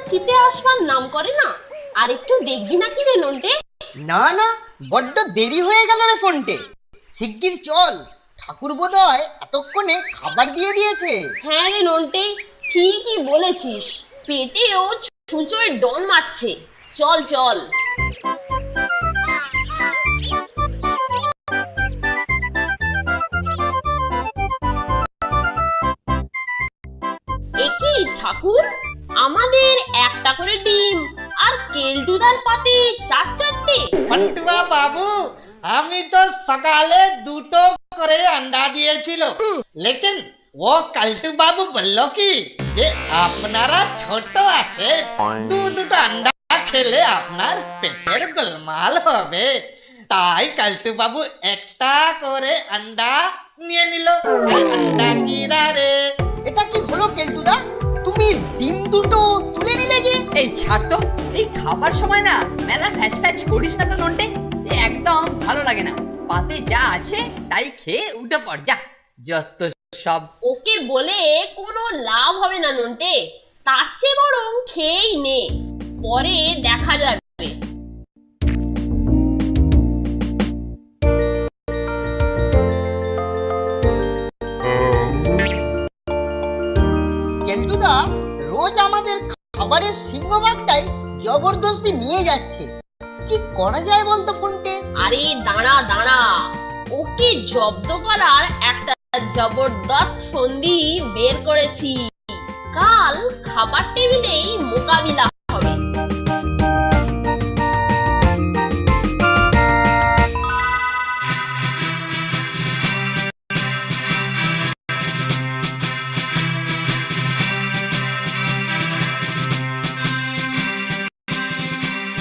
চিপে আসবার নাম করে না। আর একটু দেখবি নাকি রে নন্টে? না না, বড্ড দেরি হয়ে গেল রে ফোনটে। শিগগির চল, ঠাকুর বোধহয় এতক্ষণে খাবার দিয়ে দিয়েছে। হ্যাঁ রে নন্টে, ঠিকই বলেছিস, পেটেও ছুঁচোয় ডন মারছে। চল চল। একি ঠাকুর, আমাদের একটা করে ডিম আর কেলটুদার পাতে চার চারটে। ফন্টুয়া বাবু, আমি তো সকালে দুটো করে अंडा দিয়েছিল, লেকিন ও কালটু বাবু বলল কি যে আপনারা ছোট আছে, দুটো अंडा খেলে আপনার পেটের গোলমাল হবে, তাই কালটু বাবু একটা করে अंडा নিয়ে নিল। अंडा কিরা রে? এটা কি হলো কেলটুদা, তুমি ডিম দুটো তুলে নিলে যে? এই ছাড় তো, এই খাবার সময় না মেলা ফ্যাচ ফ্যাচ করিস না তো নন্টে, একদম ভালো লাগে না। পাতে যা আছে তাই খেয়ে উঠে পড় যা, যত সব। ওকে বলে কোনো লাভ হবে না নন্টে, তার চেয়ে বরং খেয়েই নে, পরে দেখা যাবে। কেলটুদা রোজ আমাদের খাবারের সিংহভাগটাই জবরদস্তি নিয়ে যাচ্ছে, কি করা যায় বলতো ফোনটে? আরে দাঁড়া দাঁড়া, ওকে জব্দ করার একটা জবরদস্ত ফন্দি বের করেছি। কাল খাবার টেবিলেই মোকাবিলা হবে।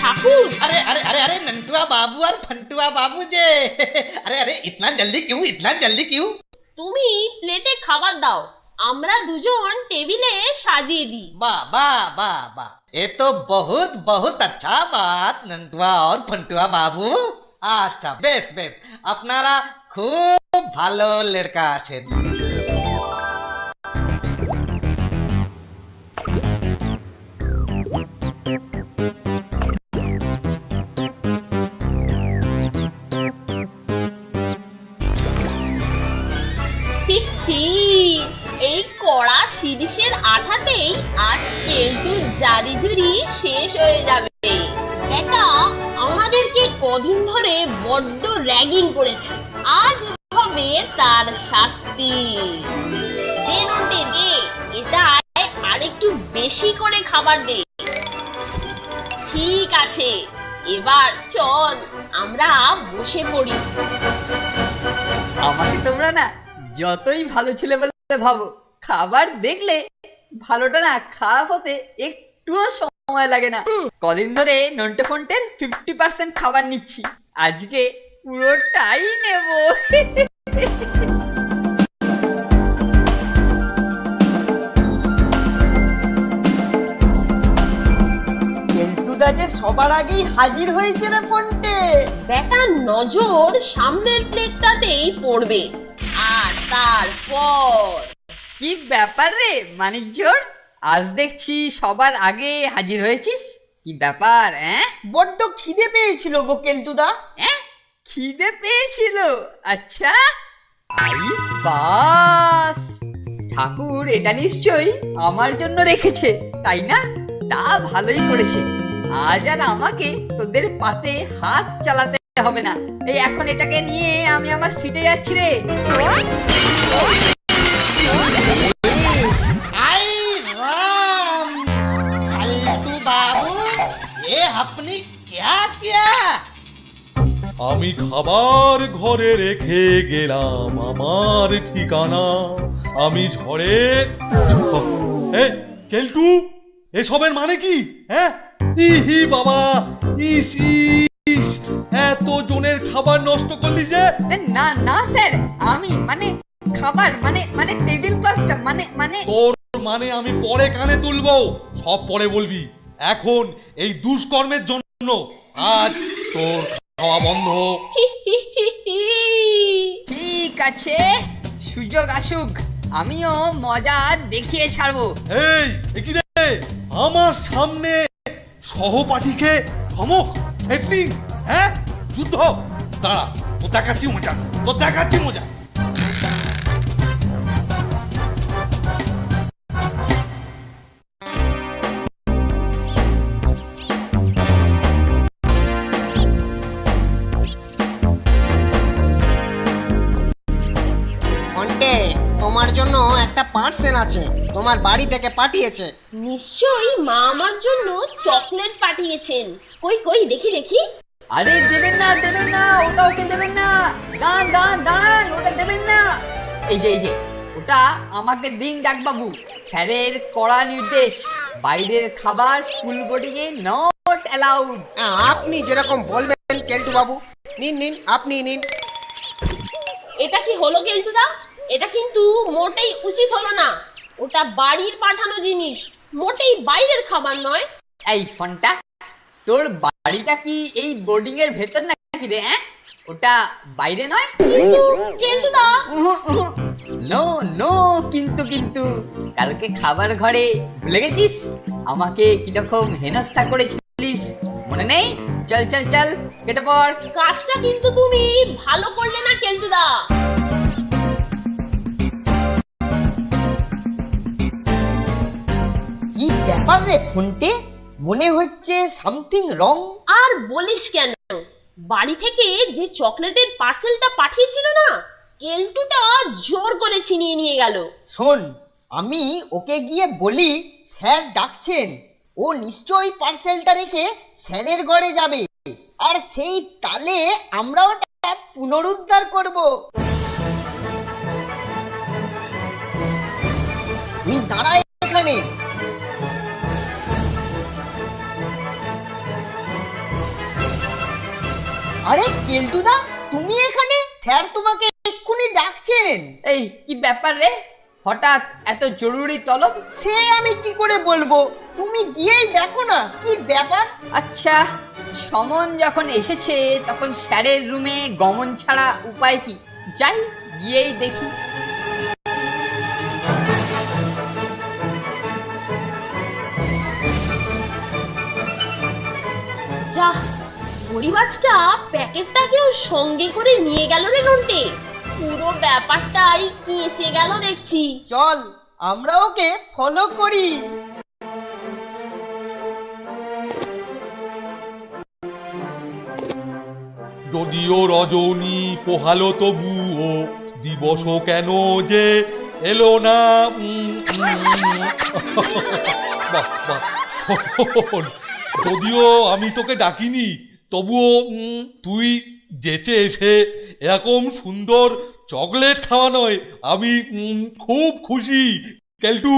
ঠাকুর, अरे अरे अरे अरे नंटुआ बाबू और फंटुआ बाबू जे अरे अरे इतना जल्दी क्यों, इतना जल्दी क्यों? তুমি প্লেটে খাবার দাও, আমরা দুজন টেবিলে সাজিয়ে দিই। वाह वाह वाह वाह, ये तो बहुत बहुत अच्छा बात नंटुआ और फंटुआ बाबू। अच्छा बेस बेस, আপনারা খুব ভালো লড়কা আছেন। হি হি, এই কড়া শিরিষের আঠাতেই আজ কেলটুর জারিজুরি শেষ হয়ে যাবে। এটা আমাদেরকে কদিন ধরে বড্ড র্যাগিং করেছে, আজ হবে তার শাস্তি। দে নন্টে দে, এটায় আরেকটু বেশি করে খাবার দে। ঠিক আছে, এবার চল আমরা বসে পড়ি। আমাকে তোমরা না যতই ভালো ছেলে বলে ভাবো, খাবার দেখলে ভালোটা না খারাপ হতে একটুও সময় লাগে না। কদিন ধরে নন্টে ফন্টের 50% খাবার নিচ্ছি, আজকে পুরোটাই নেব। কেলটুদা যে সবার আগেই হাজির হয়েছে রে ফোনটে। বেটার নজর সামনের প্লেটটাতেই পড়বে, আর তারপর কি ব্যাপার রে মানিকজোড়, আজ দেখছি সবার আগে হাজির হয়েছিস, কি ব্যাপার? বড্ড খিদে পেয়েছিল গো কেলটুদা। খিদে পেয়েছিল? আচ্ছা, আই বাস, ঠাকুর এটা নিশ্চয়ই আমার জন্য রেখেছে, তাই না? তা ভালোই করেছে, আজ আর আমাকে তোদের পাতে হাত চালাতে হবে না। এই এখন এটাকে নিয়ে আমি আমার সিটে যাচ্ছি রে। आई राम, कालटू बाबू, ये आपने क्या किया? আমি খাবার ঘরে রেখে গেলাম আমার ঠিকানা, আমি ঝড়ে কেলটু, এসবের মানে কি? হ্যাঁ, ইহি বাবা, ইস ইস, এত জনের খাবার নষ্ট করলি যে? না না স্যার, আমি মানে খাবার মানে মানে টেবিল ক্লথটা মানে মানে তোর মানে আমি পরে কানে তুলবো, সব পরে বলবি। এখন এই দুষ্কর্মের জন্য আজ তোর খাওয়া বন্ধ। ঠিক আছে, সুযোগ আসুক, আমিও মজা দেখিয়ে ছাড়বো। এই কি রে, আমার সামনে সহপাঠীকে ধমক, থ্রেটনিং, হ্যাঁ? যুদ্ধ? দাঁড়া, তো দেখাচ্ছি মজা, তো দেখাচ্ছি মজা। ফন্টে, তোমার জন্য একটা পার্সেল আছে, তোমার বাড়ি থেকে পাঠিয়েছে। নিশ্চয়ই মা আমার জন্য চকলেট পাঠিয়েছেন। কই কই দেখি দেখি। আরে দেবেন না, ওটা ওকে দেবেন না। দাঁড়ান, ওটা দেবেন না। এই যে ওটা আমাকে দিন ডাকবাবু। স্যারের কড়া নির্দেশ, বাইরের খাবার school boarding A not allowed. আপনি যেরকম বলবেন কেলটু বাবু। নিন নিন, আপনি নিন। এটা কি হলো কেলটুদা? এটা কিন্তু মোটেই উচিত হলো না। ওটা বাড়ির পাঠানো জিনিস, মোটেই বাইরের খাবার নয়। এই ফোনটা, তোর বাড়িটা কি এই বোর্ডিং এর ভেতর নাকি রে? ওটা বাইরে নয়? কিন্তু কেলটুদা, নো কিন্তু কালকে খাবার ঘরে ভুলে গেছিস আমাকে কিরকম হেনস্থা করেছিলিস? মনে নেই? চল কেটে পড়। কাজটা কিন্তু তুমি ভালো করলে না কেলটুদা। কি ব্যাপার রে ফন্টে? মনে হচ্ছে সামথিং রং। আর বলিস কেন, বাড়ি থেকে যে চকলেটের পার্সেলটা পাঠিয়েছিল না, কেলটুটা জোর করে ছিনিয়ে নিয়ে গেল। শোন, আমি ওকে গিয়ে বলি স্যার ডাকছেন। ও নিশ্চয়ই পার্সেলটা রেখে স্যারের ঘরে যাবে, আর সেই তালে আমরা ওটা পুনরুদ্ধার করব। তুই দাঁড়া এখানে। আরে কেলটুদা, তুমি এখানে? স্যার তোমাকে এক্ষুনি ডাকছেন। এই কি ব্যাপার রে? হঠাৎ এত জরুরি তলব? সে আমি কি করে বলবো, তুমি গিয়েই দেখো না কি ব্যাপার। আচ্ছা, সমন যখন এসেছে তখন স্যারের রুমে গমন ছাড়া উপায় কি? যাই গিয়েই দেখি। যা, গরিবাজটা প্যাকেটটাকেও সঙ্গে করে নিয়ে গেল রে নন্টে। পুরো ব্যাপারটাই কেঁচে গেল দেখছি। চল আমরা ওকে ফলো করি। যদিও রজনী পোহালো তবুও দিবস কেন যে এলো না। বাহ বাহ, শোন, যদিও আমি তোকে ডাকিনি, তবুও তুই যেচে এসে এরকম সুন্দর চকলেট খাওয়া নয়, আমি খুব খুশি কেলটু।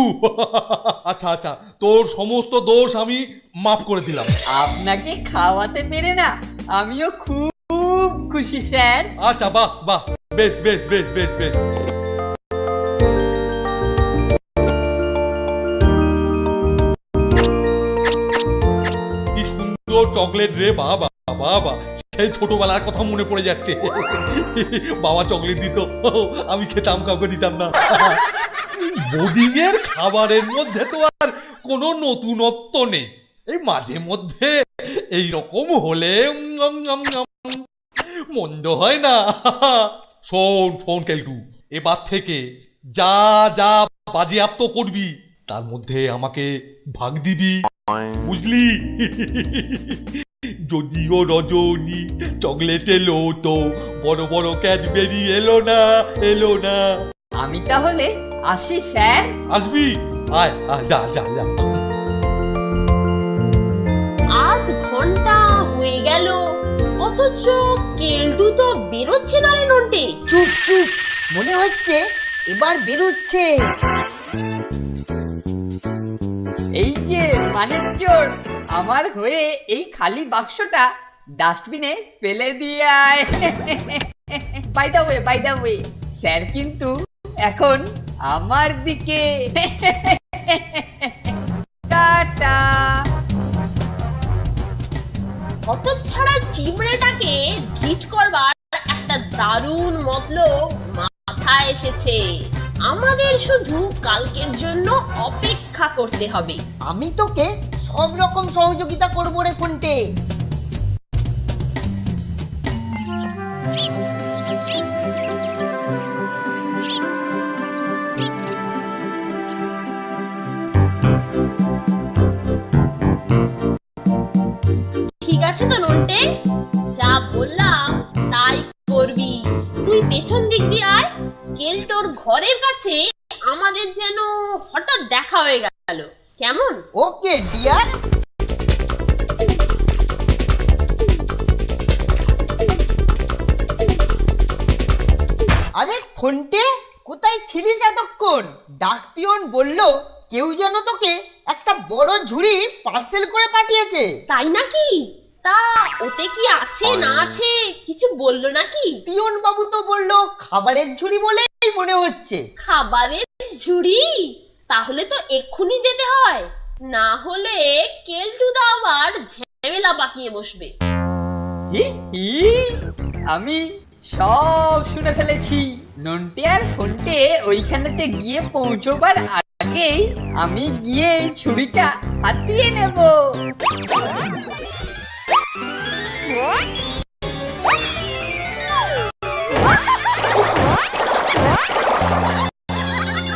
আচ্ছা, তোর সমস্ত দোষ আমি মাফ করে দিলাম। আপনাকে খাওয়াতে পেরে না আমিও খুব খুশি স্যার। আচ্ছা, বাহ, বেশ। কি সুন্দর চকলেট রে বাবা, সেই ছোটবেলার কথা মনে পড়ে যাচ্ছে। বাবা চকলেট দিত, আমি খেতাম, কাউকে দিতাম না। বোর্ডিং এর খাবারের মধ্যে তো আর কোনো নতুনত্ব নেই, এই মাঝে মধ্যে এইরকম হলে মন্দ হয় না। শোন কেলটু, এবার থেকে যা বাজেয়াপ্ত করবি তার মধ্যে আমাকে ভাগ দিবি, বুঝলি? যদিও রজনী চকলেট এলো, তো বড় বড় ক্যাডবেরি এলো না। আমি তাহলে আসি স্যার। আসবি? আয়, যা। আধ ঘন্টা হয়ে গেল, অথচ কেলটু তো বেরোচ্ছে না রে নন্টে। চুপ, মনে হচ্ছে এবার বেরোচ্ছে। এই যে মানের চোর, আমার হয়ে এই খালি বাক্সটা ডাস্টবিনে ফেলে দিয়ে আয়। বাই দা ওয়ে, স্যার কিন্তু এখন আমার দিকে। টাটা। হতচ্ছাড়া চিমড়েটাকে হিট করবার একটা দারুণ মতলব মাথায় এসেছে। আমাদের শুধু কালকের জন্য অপেক্ষা রক্ষা করতে হবে। আমি তোকে সব রকম সহযোগিতা করবো রে ফোনটে। ঠিক আছে তো নন্টে, যা বললাম তাই করবি। তুই পেছন দিক দিয়ে আয়, কেলটোর ঘরের কাছে আমাদের যেন হঠাৎ দেখা হয়ে গেল, কেমন? Okay dear. আরে ফোনটে, কোথায় ছিলিস এতক্ষণ? ডাক পিয়ন বলল কেউ যেন তোকে একটা বড় ঝুড়ি পার্সেল করে পাঠিয়েছে। তাই নাকি? তা ওতে কি আছে না আছে কিছু বললো নাকি? পিয়ন বাবু তো বলল খাবারের ঝুড়ি বলেই মনে হচ্ছে। খাবারের ঝুড়ি? তাহলে তো এক্ষুনি যেতে হয়, না হলে কেলটুদা আবার ঝামেলা পাকিয়ে বসবে। হি, হি, আমি সব শুনে ফেলেছি। নন্টে আর ফোনটে ওইখানেতে গিয়ে পৌঁছবার আগেই আমি গিয়ে ছুরিটা হাতিয়ে নেব।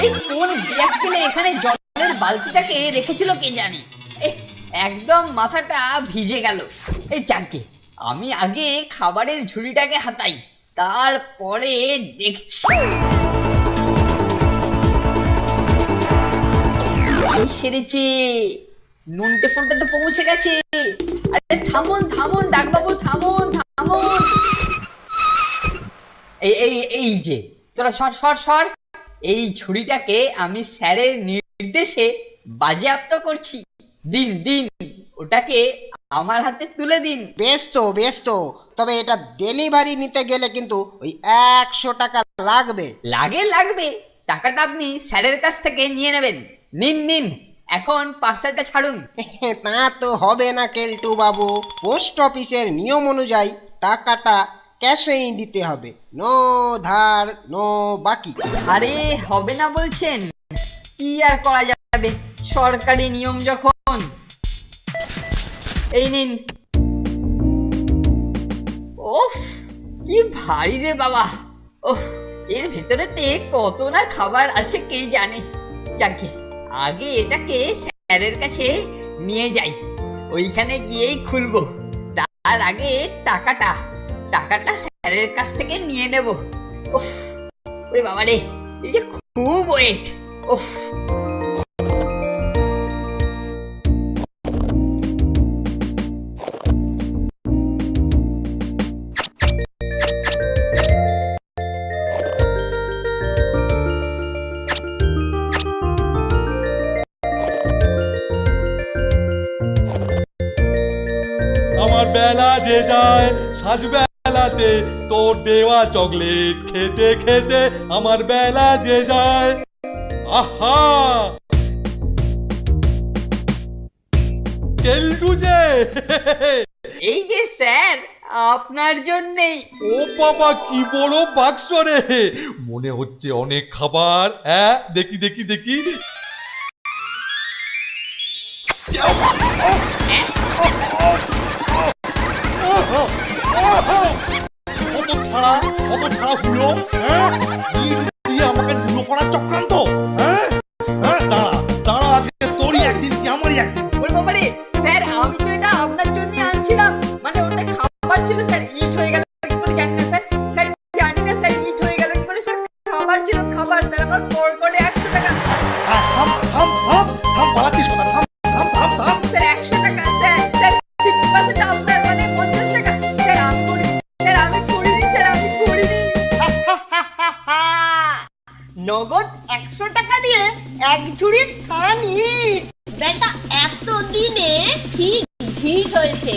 এই কোন ব্যাগ ফেলে এখানে জলের বালতিটাকে রেখেছিল কে জানে। একদম মাথাটা ভিজে গেল। এই যাকে, আমি আগে খাবারের ঝুড়িটাকে হাতাই, তারপরে দেখছি। এই সেরেছে, নন্টে ফোনটা তো পৌঁছে গেছে। আরে থামুন থামুন ডাকবাবু, থামুন থামুন। এই এই এই যে তোরা সর সর সর, এই ছুরিটাকে আমি স্যারের নির্দেশে বাজেয়াপ্ত করছি। দিন দিন, ওটাকে আমার হাতে তুলে দিন। বেশ তো, তবে এটা ডেলিভারি নিতে গেলে কিন্তু ওই 100 টাকা লাগবে। লাগবে, টাকাটা আপনি স্যারের কাছ থেকে নিয়ে নেবেন। নিন নিন, এখন পার্সেলটা ছাড়ুন। তা তো হবে না কেলটু বাবু, পোস্ট অফিসের নিয়ম অনুযায়ী টাকাটা ক্যাশেই দিতে হবে, নো ধার নো বাকি। আরে হবে না বলছেন, কি আর করা যাবে, সরকারি নিয়ম যখন। এই নিন। ওফ, কি ভারী রে বাবা। ওহ, এর ভেতরেতে কত না খাবার আছে কে জানে। যাকে, আগে এটাকে স্যারের কাছে নিয়ে যাই, ওইখানে গিয়েই খুলবো। তার আগে টাকাটা স্যারের কাছ থেকে নিয়ে নেব। ওহ, ওরে বাবা রে, এই যে খুব ওয়েট। ওহ, আমার বেলা যে যায় সাজবেলাতে, তোর দেওয়া চকলেট খেতে খেতে আমার বেলা যে যায়। আহা, কেলটু যে এই যে স্যার, আপনার জন্যেই। ও বাবা, কি বড় বাক্স রে, মনে হচ্ছে অনেক খাবার। হ্যাঁ, দেখি দেখি দেখি। কত ছাড়া হলো, হ্যাঁ? আমাকে ধুলো করার চক্রান্ত। হ্যাঁ, দাঁড়া, আজকে তোরই একদিন কি আমারই একদিন। ওরে বাবা রে, স্যার আমি তো এটা আপনার জন্য আনছিলাম, মানে ওটা খাবার ছিল স্যার। ইট হয়ে গেল কি করে জানি না স্যার। স্যার জানি না স্যার, ইট হয়ে গেল কি করে স্যার। খাবার ছিল, খাবার স্যার, আমার পড়ে 100 টাকা। থাম, পালাচ্ছিস কোথা? থাম। স্যার 100 টাকা স্যার, 50% আপনার, মানে 50 টাকা। স্যার আমি করিনি, স্যার আমি করিনি। নগদ 100 টাকা দিয়ে এক ঝুড়ি খানি। বেটা এতদিনে ঠিক ঢিট হয়েছে।